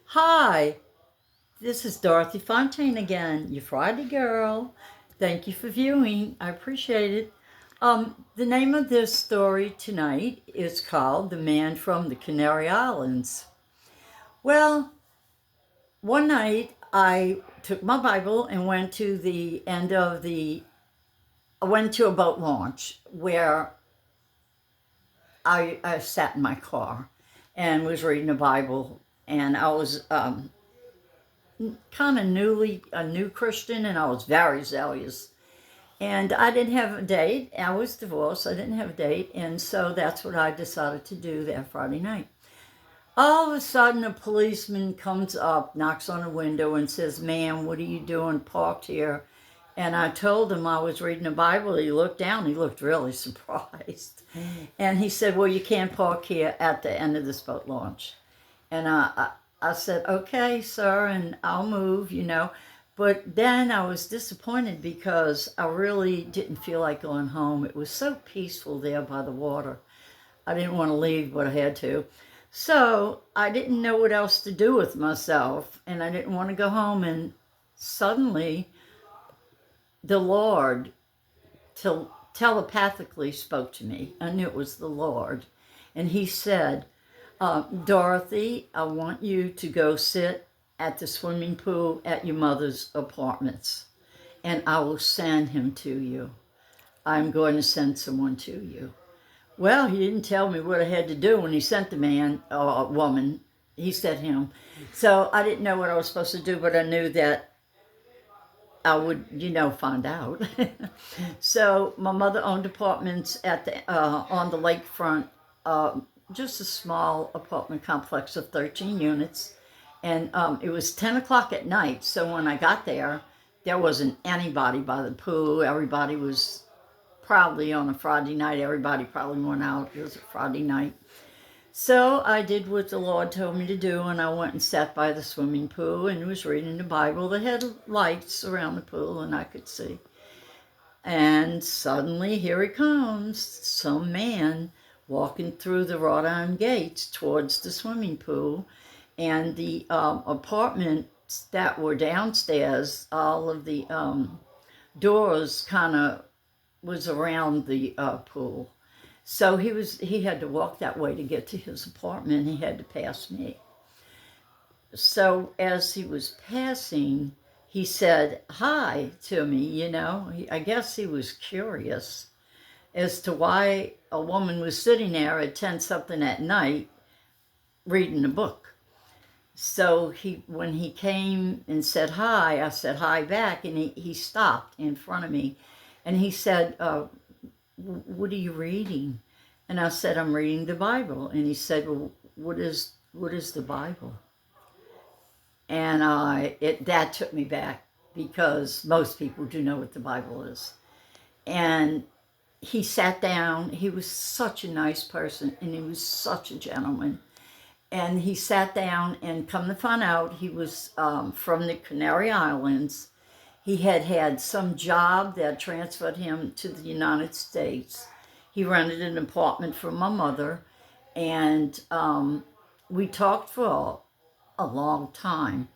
Hi, this is Dorothy Fontaine again, your Friday girl. Thank you for viewing. I appreciate it. The name of this story tonight is called The Man from the Canary Islands. Well, one night I took my Bible and went to I went to a boat launch where I sat in my car and was reading the Bible, and I was kind of a new Christian, and I was very zealous. And I didn't have a date. I was divorced. I didn't have a date. And so that's what I decided to do that Friday night. All of a sudden, a policeman comes up, knocks on the window, and says, "Ma'am, what are you doing parked here?" And I told him I was reading the Bible. He looked down. He looked really surprised. And he said, "Well, you can't park here at the end of this boat launch." And I said, "Okay, sir, and I'll move. But then I was disappointed because I really didn't feel like going home. It was so peaceful there by the water. I didn't want to leave, but I had to. So I didn't know what else to do with myself, and I didn't want to go home. And suddenly, the Lord telepathically spoke to me. I knew it was the Lord. And he said, "Dorothy, I want you to go sit at the swimming pool at your mother's apartments, and I will send him to you. I'm going to send someone to you." Well, he didn't tell me what I had to do when he sent the man or woman. He said him. So I didn't know what I was supposed to do, but I knew that I would, find out. So my mother owned apartments on the lakefront, just a small apartment complex of 13 units. And it was 10 o'clock at night. So when I got there wasn't anybody by the pool. Everybody was probably on a Friday night. Everybody probably went out. It was a Friday night. So I did what the Lord told me to do, and I went and sat by the swimming pool and was reading the Bible. They had lights around the pool, and I could see. And suddenly, here he comes, some man walking through the wrought iron gates towards the swimming pool. And the apartments that were downstairs, all of the doors kind of was around the pool. So he had to walk that way to get to his apartment. He had to pass me. So as he was passing, he said hi to me. I guess he was curious as to why a woman was sitting there at 10 something at night reading a book. So when he came and said hi, I said hi back, and he stopped in front of me, and he said, "What are you reading?" And I said, "I'm reading the Bible." And he said, "Well, what is the Bible?" And that took me back, because most people do know what the Bible is. And he sat down. He was such a nice person, and he was such a gentleman. And he sat down, and come to find out, he was from the Canary Islands. He had some job that transferred him to the United States. He rented an apartment for my mother, and we talked for a long time.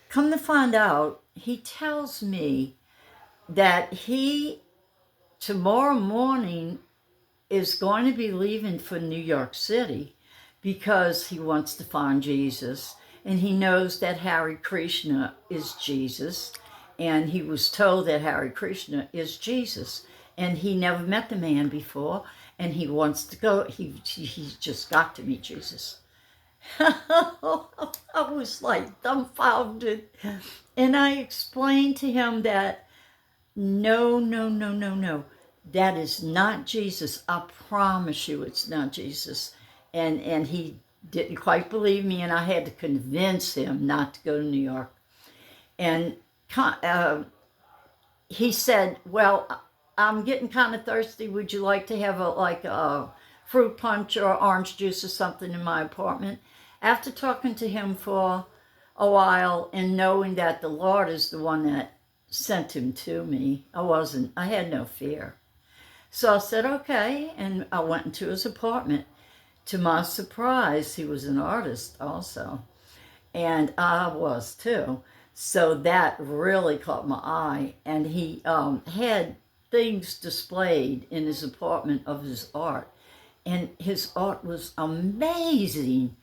Come to find out, he tells me that he, tomorrow morning, is going to be leaving for New York City because he wants to find Jesus, and he knows that Hare Krishna is Jesus, and he was told that Hare Krishna is Jesus, and he never met the man before, and he wants to go. He's just got to meet Jesus. I was like dumbfounded, and I explained to him that no, no, no, no, no, that is not Jesus. I promise you it's not Jesus. And he didn't quite believe me, and I had to convince him not to go to New York. And he said, "Well, I'm getting kind of thirsty. Would you like to have a fruit punch or orange juice or something in my apartment?" After talking to him for a while and knowing that the Lord is the one that sent him to me, I had no fear. So I said, okay, and I went into his apartment. To my surprise, he was an artist also. and I was too. So that really caught my eye. And he had things displayed in his apartment of his art, and his art was amazing.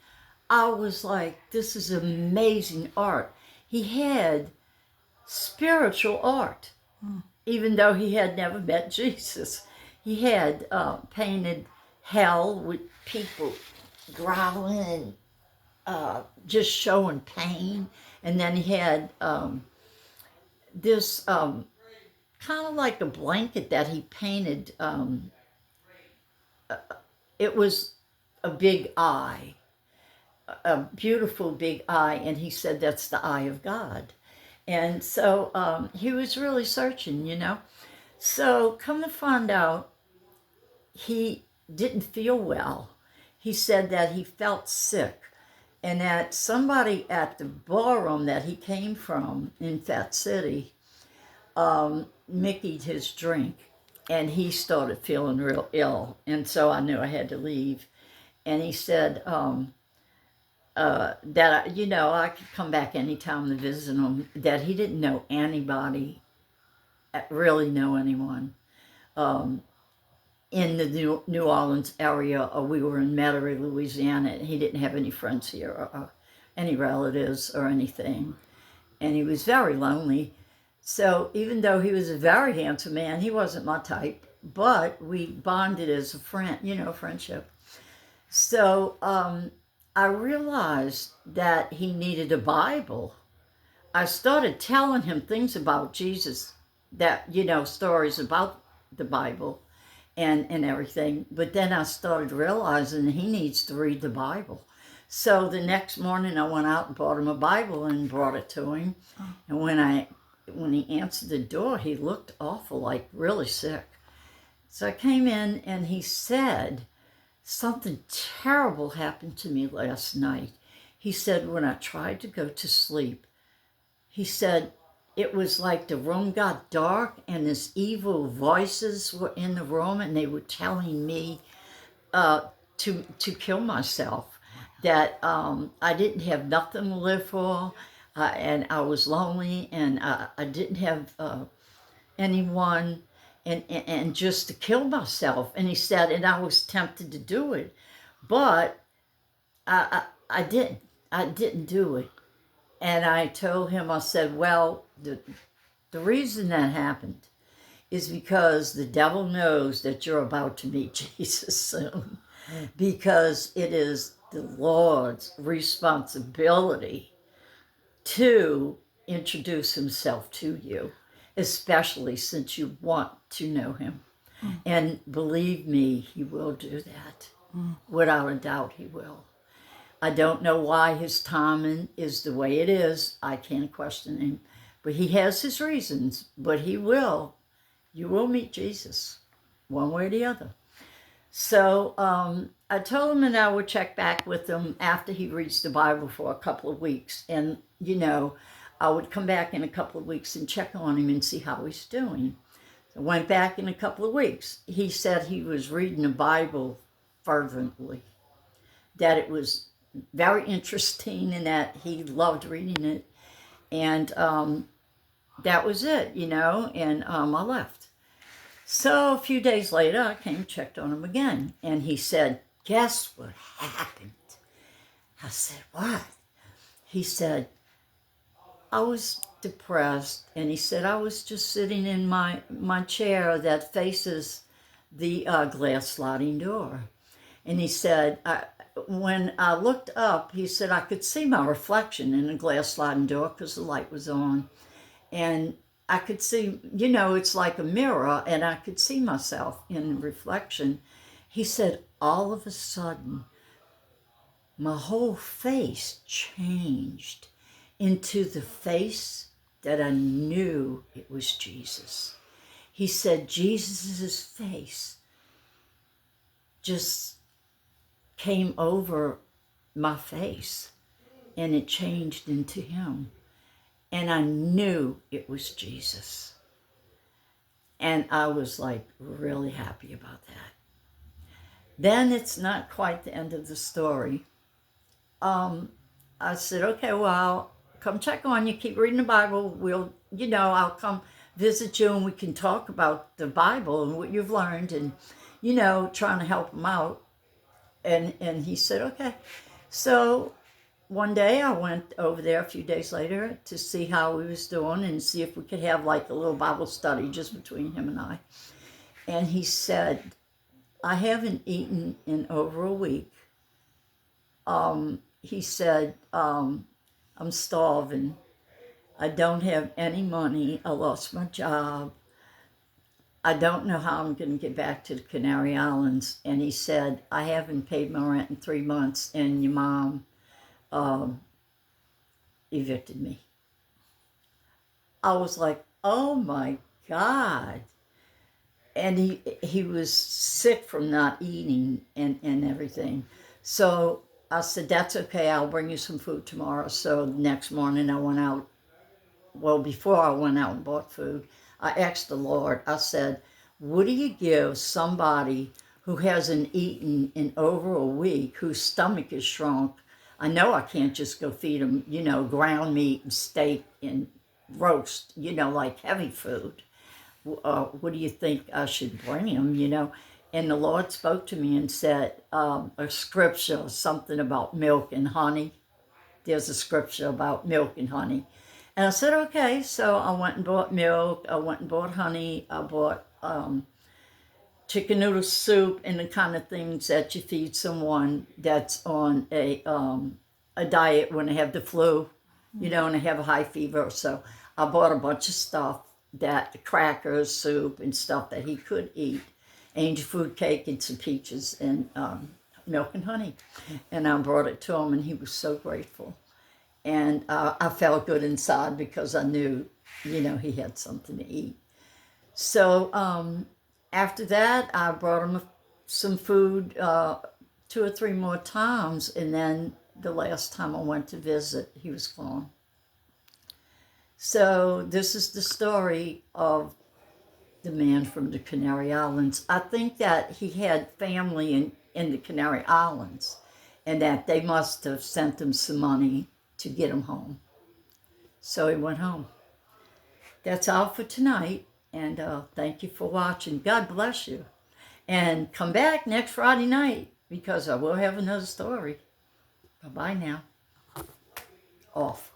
I was like, this is amazing art. He had spiritual art, even though he had never met Jesus. He had painted hell with people growling and just showing pain. And then he had this kind of like a blanket that he painted. It was a big eye, a beautiful big eye, and he said that's the eye of God. And so he was really searching, you know. So come to find out, he didn't feel well. He said that he felt sick, and that somebody at the ballroom that he came from in Fat City Mickeyed his drink, and he started feeling real ill. And so I knew I had to leave. And he said that, you know, I could come back anytime to visit him, that he didn't know anybody, really know anyone in the New Orleans area. We were in Metairie, Louisiana, and he didn't have any friends here or any relatives or anything. And he was very lonely. So even though he was a very handsome man, he wasn't my type, but we bonded as a friend, you know, friendship. So I realized that he needed a Bible. I started telling him things about Jesus, that, you know, stories about the Bible and everything. But then I started realizing he needs to read the Bible. So the next morning I went out and bought him a Bible and brought it to him. And when he answered the door, he looked awful, like really sick. So I came in and he said, something terrible happened to me last night. He said, when I tried to go to sleep, he said, it was like the room got dark and these evil voices were in the room and they were telling me to kill myself, that I didn't have nothing to live for, and I was lonely, and I didn't have anyone, and just to kill myself. And he said, and I was tempted to do it, but I didn't do it. And I told him, I said, well, the reason that happened is because the devil knows that you're about to meet Jesus soon, because it is the Lord's responsibility to introduce himself to you, especially since you want to know him. And believe me, he will do that. Without a doubt, he will. I don't know why his timing is the way it is. I can't question him. But he has his reasons. But he will. You will meet Jesus, one way or the other. So I told him that I would check back with him after he reads the Bible for a couple of weeks. And, you know, I would come back in a couple of weeks and check on him and see how he's doing. So I went back in a couple of weeks. He said he was reading the Bible fervently, that it was very interesting and that he loved reading it. And that was it, you know, and I left. So a few days later, I came and checked on him again. And he said, guess what happened? I said, what? He said, I was depressed. And he said, I was just sitting in my chair that faces the glass sliding door. And he said, when I looked up, he said, I could see my reflection in the glass sliding door because the light was on. And I could see, you know, it's like a mirror, and I could see myself in reflection. He said, all of a sudden, my whole face changed into the face that I knew it was Jesus. He said, Jesus' face just came over my face, and it changed into him. And I knew it was Jesus. And I was like really happy about that. Then it's not quite the end of the story. I said, okay, well, I'll come check on you. Keep reading the Bible. I'll come visit you and we can talk about the Bible and what you've learned and, trying to help him out. And he said, okay. So one day I went over there a few days later to see how he was doing and see if we could have like a little Bible study just between him and I. And he said, I haven't eaten in over a week. He said, I'm starving. I don't have any money. I lost my job. I don't know how I'm going to get back to the Canary Islands. And he said, I haven't paid my rent in 3 months and your mom evicted me. I was like, oh my God. And he was sick from not eating and everything. So I said, that's okay, I'll bring you some food tomorrow. So the next morning I went out. Well, before I went out and bought food, I asked the Lord, I said, what do you give somebody who hasn't eaten in over a week, whose stomach is shrunk? I know I can't just go feed them, ground meat and steak and roast, like heavy food. What do you think I should bring him, And the Lord spoke to me and said, a scripture, something about milk and honey. There's a scripture about milk and honey. And I said, okay. So I went and bought milk. I went and bought honey. I bought chicken noodle soup and the kind of things that you feed someone that's on a diet when they have the flu, and they have a high fever. So I bought a bunch of stuff, that crackers, soup, and stuff that he could eat. Angel food cake and some peaches and milk and honey. And I brought it to him and he was so grateful. And I felt good inside because I knew, he had something to eat. So after that, I brought him some food 2 or 3 more times. And then the last time I went to visit, he was gone. So this is the story of the man from the Canary Islands. I think that he had family in the Canary Islands and that they must have sent him some money to get him home. So he went home. That's all for tonight. And thank you for watching. God bless you. And come back next Friday night because I will have another story. Bye-bye now. Off.